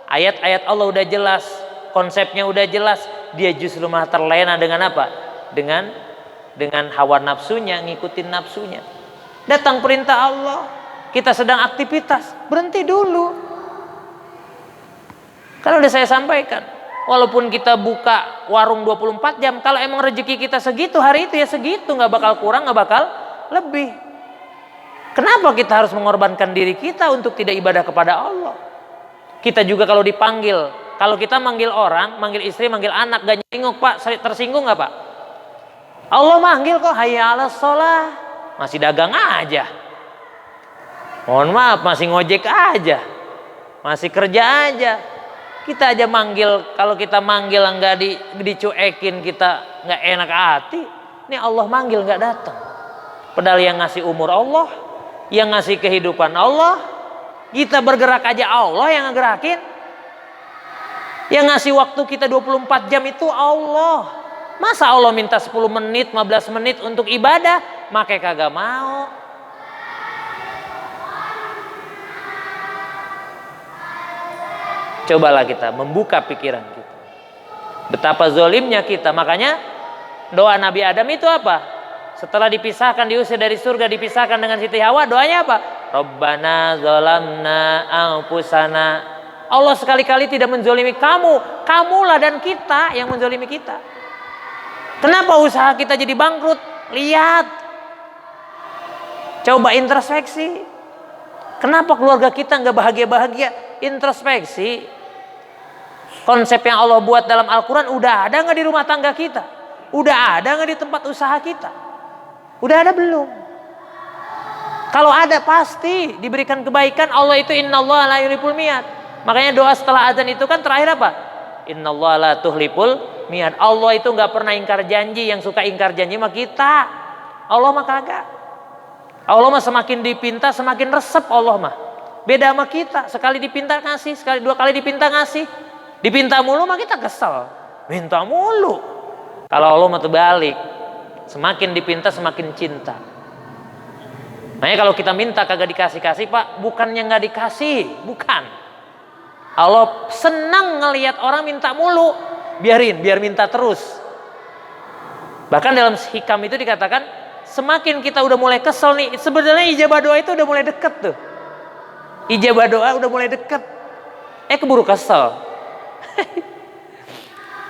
ayat-ayat Allah udah jelas, konsepnya udah jelas. Dia justru malah terlena dengan apa? Dengan hawa nafsunya, ngikutin nafsunya. Datang perintah Allah, kita sedang aktivitas, berhenti dulu. Kan udah saya sampaikan, walaupun kita buka warung 24 jam, kalau emang rezeki kita segitu hari itu ya segitu, nggak bakal kurang, nggak bakal lebih. Kenapa kita harus mengorbankan diri kita untuk tidak ibadah kepada Allah? Kita juga kalau dipanggil, kalau kita manggil orang, manggil istri, manggil anak, gak nyengok, Pak, tersinggung gak, Pak? Allah manggil kok, hayya 'alas shalah, masih dagang aja. Mohon maaf, masih ngojek aja, masih kerja aja. Kita aja manggil, kalau kita manggil nggak dicuekin, kita nggak enak hati. Ini Allah manggil nggak datang. Padahal yang ngasih umur Allah, yang ngasih kehidupan Allah, kita bergerak aja Allah yang ngegerakin. Yang ngasih waktu kita 24 jam itu Allah. Masa Allah minta 10 menit, 15 menit untuk ibadah, makanya kagak mau. Cobalah kita membuka pikiran kita. Betapa zolimnya kita. Makanya doa Nabi Adam itu apa? Setelah dipisahkan, diusir dari surga, dipisahkan dengan Siti Hawa, doanya apa? Rabbana zalamna anfusana. Allah sekali-kali tidak menzolimi kamu. Kamulah dan kita yang menzolimi kita. Kenapa usaha kita jadi bangkrut? Lihat. Coba introspeksi. Kenapa keluarga kita nggak bahagia-bahagia? Introspeksi. Konsep yang Allah buat dalam Al-Quran udah ada nggak di rumah tangga kita? Udah ada nggak di tempat usaha kita? Udah ada belum? Kalau ada pasti diberikan kebaikan. Allah itu innallaha la yuhibbul mi'ad. Makanya doa setelah azan itu kan terakhir apa? Innallaha la tuhliful mi'ad. Allah itu nggak pernah ingkar janji. Yang suka ingkar janji mah kita. Allah mah kagak. Allah mah semakin dipinta semakin resep Allah mah. Beda sama kita. Sekali dipinta ngasih, sekali dua kali dipinta ngasih. Dipinta mulu mah kita kesel. Minta mulu. Kalau Allah mah terbalik. Semakin dipinta semakin cinta. Makanya kalau kita minta kagak dikasih-kasih Pak, bukannya nggak dikasih, bukan. Allah senang ngelihat orang minta mulu, biar minta terus. Bahkan dalam hikam itu dikatakan, semakin kita udah mulai kesel nih, sebenarnya ijabah doa itu udah mulai deket tuh. Ijabah doa udah mulai deket. Keburu kesel.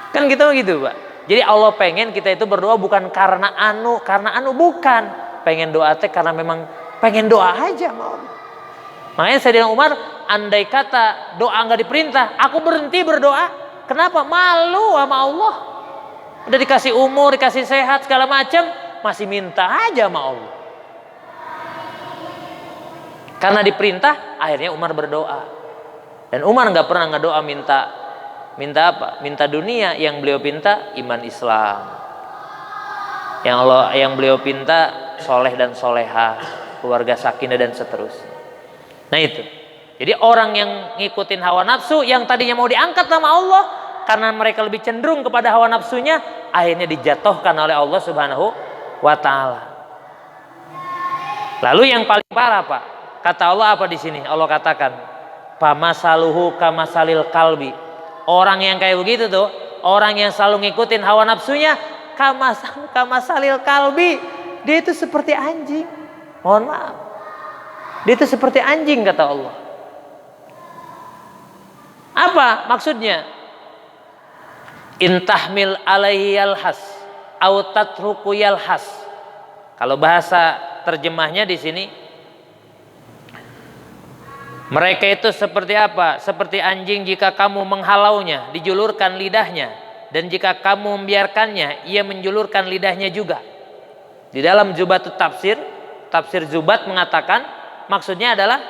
Kan kita begitu Pak. Jadi Allah pengen kita itu berdoa bukan karena anu bukan. Pengen doa teh karena memang pengen doa aja mau. Makanya Sayyidina Umar andai kata doa nggak diperintah, aku berhenti berdoa. Kenapa? Malu sama Allah. Udah dikasih umur, dikasih sehat segala macam, masih minta aja sama Allah. Karena diperintah, akhirnya Umar berdoa. Dan Umar nggak pernah ngedoa minta apa? Minta dunia. Yang beliau pinta iman Islam. Yang beliau pinta soleh dan soleha, keluarga sakinah dan seterusnya. Nah itu. Jadi orang yang ngikutin hawa nafsu yang tadinya mau diangkat sama Allah karena mereka lebih cenderung kepada hawa nafsunya, akhirnya dijatuhkan oleh Allah Subhanahu wa taala. Lalu yang paling parah Pak, kata Allah apa di sini? Allah katakan, "Pamasaluhu kamasalil kalbi." Orang yang kayak begitu tuh, orang yang selalu ngikutin hawa nafsunya, kamasalil kalbi, dia itu seperti anjing. Mohon maaf, dia itu seperti anjing kata Allah. Apa maksudnya? Intahmil alaihi yalhas au tatruku yalhas. Kalau bahasa terjemahnya di sini, mereka itu seperti apa? Seperti anjing jika kamu menghalaunya, dijulurkan lidahnya. Dan jika kamu membiarkannya, ia menjulurkan lidahnya juga. Di dalam Zubatut Tafsir Zubat mengatakan, maksudnya adalah,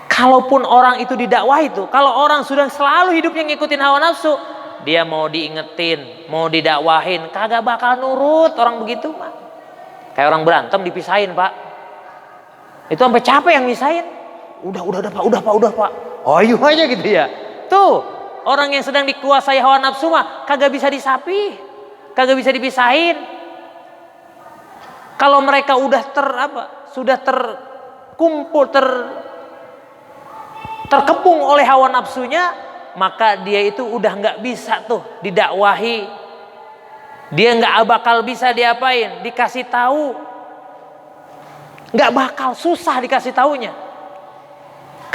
kalaupun orang itu didakwah itu, kalau orang sudah selalu hidupnya ngikutin hawa nafsu, dia mau diingetin, mau didakwahin, kagak bakal nurut orang begitu mah. Kayak orang berantem dipisahin Pak. Itu sampai capek yang misahin. Udah pak. Oh ayo aja gitu ya. Tuh, orang yang sedang dikuasai hawa nafsu mah kagak bisa disapi, kagak bisa dipisahin. Kalau mereka udah sudah terkumpul, terkepung oleh hawa nafsunya, maka dia itu udah nggak bisa tuh didakwahi. Dia nggak bakal bisa diapain, dikasih tahu. Nggak bakal, susah dikasih taunya.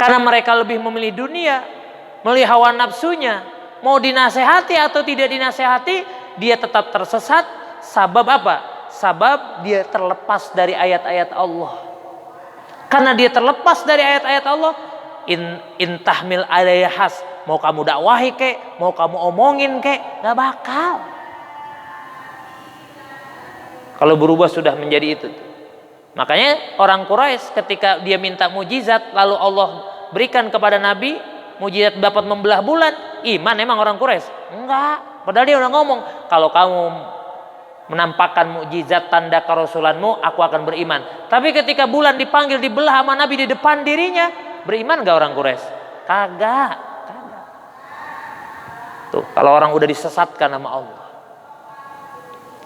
Karena mereka lebih memilih dunia, memilih hawa nafsunya. Mau dinasehati atau tidak dinasehati, dia tetap tersesat. Sabab apa? Sabab dia terlepas dari ayat-ayat Allah. Karena dia terlepas dari ayat-ayat Allah, intahmil alayhas, mau kamu dakwahi kek, mau kamu omongin kek, nggak bakal. Kalau berubah sudah menjadi itu. Makanya orang Quraisy ketika dia minta mujizat, lalu Allah berikan kepada Nabi mujizat dapat membelah bulan, iman emang orang Quraisy? Enggak. Padahal dia udah ngomong, kalau kamu menampakkan mukjizat tanda kerasulanmu, aku akan beriman. Tapi ketika bulan dipanggil dibelah sama Nabi di depan dirinya, beriman gak orang Quraisy? Kagak. Tuh, kalau orang udah disesatkan sama Allah,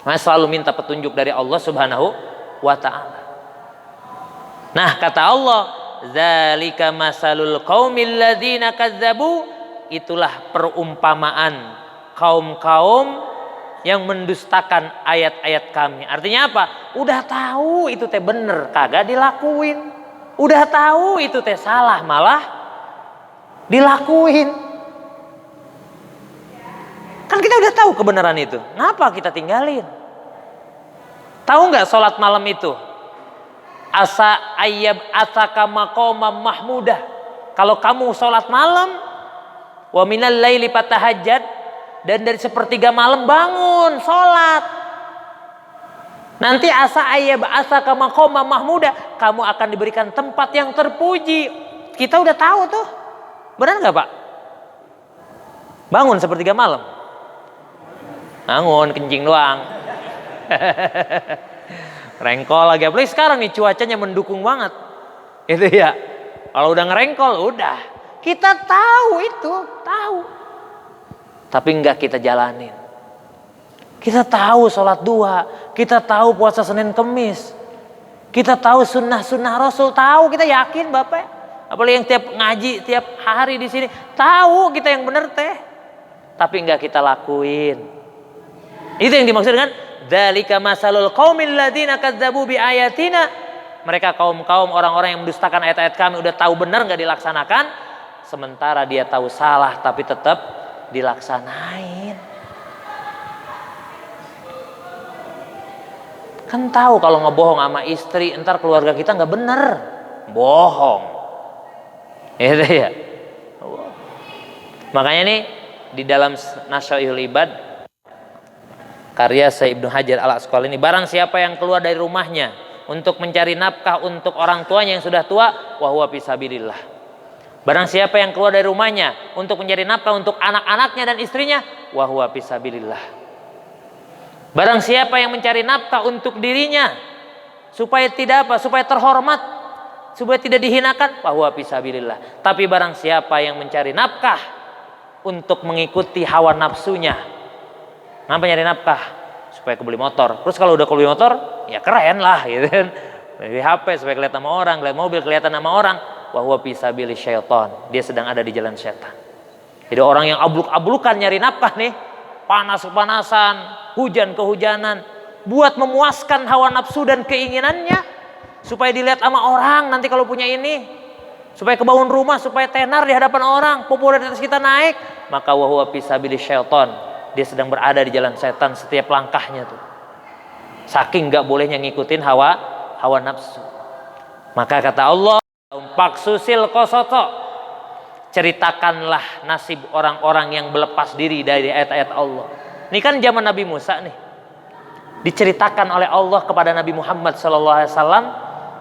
maka selalu minta petunjuk dari Allah Subhanahu wa ta'ala. Nah, kata Allah, zalika masalul qaumil ladzina kazzabu, itulah perumpamaan kaum-kaum yang mendustakan ayat-ayat kami. Artinya apa? Udah tahu itu teh bener, kagak dilakuin. Udah tahu itu teh salah, malah dilakuin. Kan kita udah tahu kebenaran itu, ngapa kita tinggalin? Tahu nggak sholat malam itu? Asa ayyab ataka maqama mahmudah. Kalau kamu sholat malam, Wa minal laili fatahajjad, dan dari sepertiga malam bangun sholat. Nanti asa ayya ba'atsaka maqaman mahmuda, kamu akan diberikan tempat yang terpuji. Kita udah tahu tuh. Benar nggak Pak? Bangun sepertiga malam. Bangun kencing doang. Rengkol lagi, apalagi sekarang nih cuacanya mendukung banget. Itu ya. Kalau udah ngerengkol udah. Kita tahu itu, tahu. Tapi enggak kita jalanin. Kita tahu sholat duha, kita tahu puasa Senin Kemis, kita tahu sunnah-sunnah Rasul, tahu, kita yakin Bapak. Apalagi yang tiap ngaji tiap hari di sini, tahu kita yang bener teh, tapi enggak kita lakuin. Itu yang dimaksud dengan dzalika masalul qaumil ladzina kadzdzabu bi ayatina. Mereka kaum-kaum orang-orang yang mendustakan ayat-ayat kami, udah tahu benar enggak dilaksanakan, sementara dia tahu salah tapi tetap dilaksanain. Kan tahu kalau ngebohong sama istri, entar keluarga kita nggak bener, bohong. Itu ya. Makanya nih di dalam Nasyaihul Ibad karya Syekh Ibnu Hajar Al-Asqalani ini, barang siapa yang keluar dari rumahnya untuk mencari nafkah untuk orang tuanya yang sudah tua, wa huwa fisabilillah. Barang siapa yang keluar dari rumahnya untuk mencari nafkah untuk anak-anaknya dan istrinya, wa huwa fisabilillah. Barang siapa yang mencari nafkah untuk dirinya supaya tidak apa? Supaya terhormat, supaya tidak dihinakan, fa huwa fisabilillah. Tapi barang siapa yang mencari nafkah untuk mengikuti hawa nafsunya. Ngapa nyari nafkah? Supaya kebeli motor. Terus kalau udah kebeli motor, ya keren lah gitu kan. Beli HP supaya kelihatan sama orang, lihat mobil kelihatan sama orang. Wa huwa fisabilis syaitan. Dia sedang ada di jalan setan. Jadi orang yang abluk-ablukan nyari nafkah nih, panas-kepanasan, hujan kehujanan, buat memuaskan hawa nafsu dan keinginannya, supaya dilihat sama orang nanti kalau punya ini, supaya kebangun rumah, supaya tenar di hadapan orang, popularitas kita naik, maka wa huwa fisabilis syaitan. Dia sedang berada di jalan setan setiap langkahnya tuh. Saking nggak bolehnya ngikutin hawa nafsu. Maka kata Allah, paksusil kosoto, ceritakanlah nasib orang-orang yang berlepas diri dari ayat-ayat Allah. Ini kan zaman Nabi Musa nih, diceritakan oleh Allah kepada Nabi Muhammad SAW.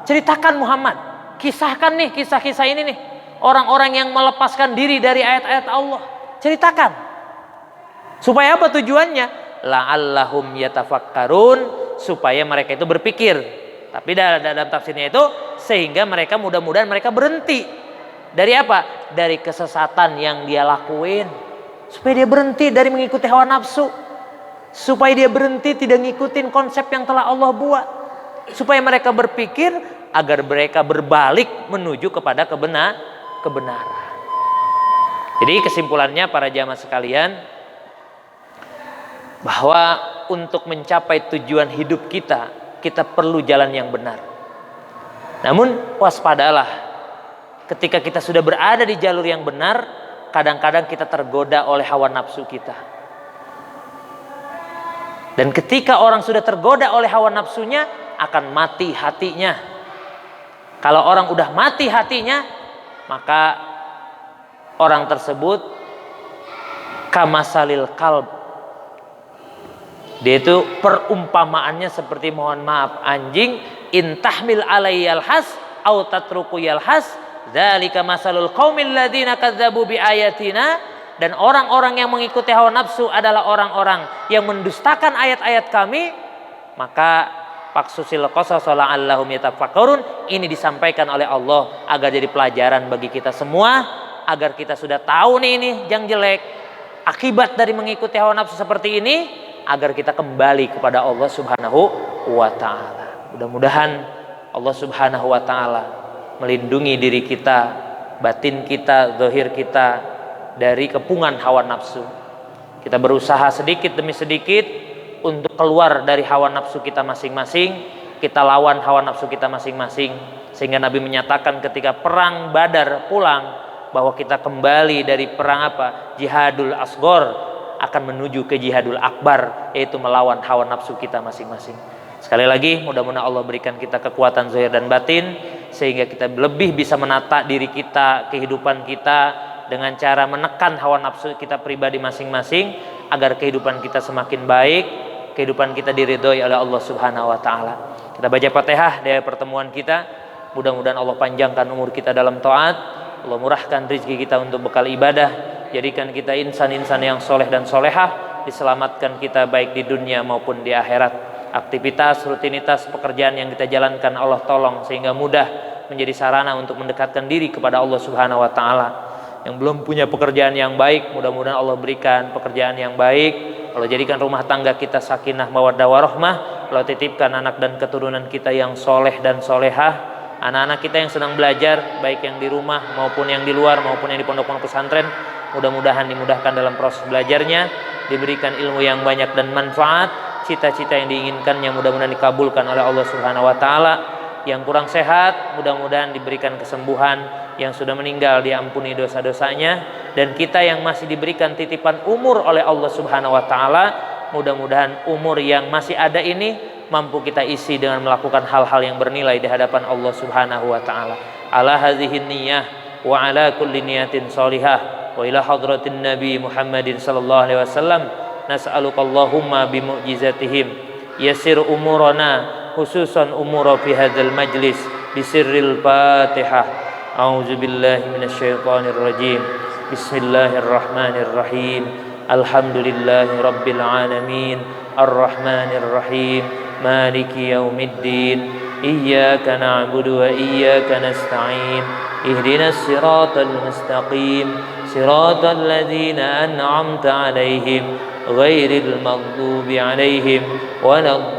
Ceritakan Muhammad, kisahkan nih kisah-kisah ini nih, orang-orang yang melepaskan diri dari ayat-ayat Allah. Ceritakan. Supaya apa tujuannya? La'allahum yatafakkarun, supaya mereka itu berpikir. Tapi dalam tafsirnya itu, sehingga mereka mudah-mudahan mereka berhenti. Dari apa? Dari kesesatan yang dia lakuin. Supaya dia berhenti dari mengikuti hawa nafsu. Supaya dia berhenti tidak ngikutin konsep yang telah Allah buat. Supaya mereka berpikir agar mereka berbalik menuju kepada kebenaran. Jadi kesimpulannya para jamaah sekalian, bahwa untuk mencapai tujuan hidup kita, kita perlu jalan yang benar. Namun waspadalah, ketika kita sudah berada di jalur yang benar, kadang-kadang kita tergoda oleh hawa nafsu kita. Dan ketika orang sudah tergoda oleh hawa nafsunya, akan mati hatinya. Kalau orang udah mati hatinya, maka orang tersebut kamasalil kalb. Dia itu perumpamaannya seperti, mohon maaf, anjing, intahmil alayyal has au tatruku yalhas, dzalika masalul qaumil ladzina kadzdzabu bi ayatina. Dan orang-orang yang mengikuti hawa nafsu adalah orang-orang yang mendustakan ayat-ayat kami. Maka paksusil qasas la'allahum yatafakkarun, ini disampaikan oleh Allah agar jadi pelajaran bagi kita semua, agar kita sudah tahu nih ini yang jelek, akibat dari mengikuti hawa nafsu seperti ini, agar kita kembali kepada Allah Subhanahu wa ta'ala. Mudah-mudahan Allah Subhanahu wa ta'ala melindungi diri kita, batin kita, zahir kita dari kepungan hawa nafsu. Kita berusaha sedikit demi sedikit untuk keluar dari hawa nafsu kita masing-masing. Kita lawan hawa nafsu kita masing-masing, sehingga Nabi menyatakan ketika perang Badar pulang, bahwa kita kembali dari perang apa? Jihadul Asghar, akan menuju ke jihadul akbar, yaitu melawan hawa nafsu kita masing-masing. Sekali lagi, mudah-mudahan Allah berikan kita kekuatan zahir dan batin, sehingga kita lebih bisa menata diri kita, kehidupan kita, dengan cara menekan hawa nafsu kita pribadi masing-masing agar kehidupan kita semakin baik, kehidupan kita diridhoi oleh Allah Subhanahu wa taala. Kita baca Fatihah dari pertemuan kita. Mudah-mudahan Allah panjangkan umur kita dalam taat, Allah murahkan rezeki kita untuk bekal ibadah, jadikan kita insan-insan yang soleh dan solehah, diselamatkan kita baik di dunia maupun di akhirat. Aktivitas, rutinitas, pekerjaan yang kita jalankan Allah tolong sehingga mudah menjadi sarana untuk mendekatkan diri kepada Allah Subhanahu wa taala. Yang belum punya pekerjaan yang baik, mudah-mudahan Allah berikan pekerjaan yang baik. Allah jadikan rumah tangga kita sakinah mawaddah warahmah. Allah titipkan anak dan keturunan kita yang soleh dan solehah. Anak-anak kita yang sedang belajar, baik yang di rumah maupun yang di luar maupun yang di pondok-pondok pesantren, mudah-mudahan dimudahkan dalam proses belajarnya, diberikan ilmu yang banyak dan manfaat, cita-cita yang diinginkannya mudah-mudahan dikabulkan oleh Allah Subhanahu wa taala. Yang kurang sehat mudah-mudahan diberikan kesembuhan, yang sudah meninggal diampuni dosa-dosanya, dan kita yang masih diberikan titipan umur oleh Allah Subhanahu wa taala, mudah-mudahan umur yang masih ada ini mampu kita isi dengan melakukan hal-hal yang bernilai di hadapan Allah Subhanahu wa taala. Ala hadhihi niyyah wa ala kulli niyatin shalihah wa ila hadratin nabi Muhammadin sallallahu alaihi wasallam nas'aluka Allahumma bi mu'jizatihim yassir umurana khususan umura fi hadzal majlis bi sirril Fatihah. A'udzu billahi minasyaitonir rajim. Bismillahirrahmanirrahim. Alhamdulillahi rabbil alamin. Arrahmanir rahim. Maliki yaumiddin. Iyyaka na'budu wa iyyaka nasta'in. Ihdinas siratal mustaqim. Siratal ladzina an'amta 'alaihim ghairil maghdubi 'alaihim waladdallin.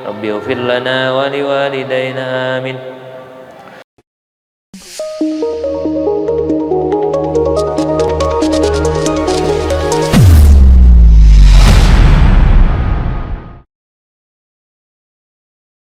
Rabbi ighfir lana wa liwalidayna amin.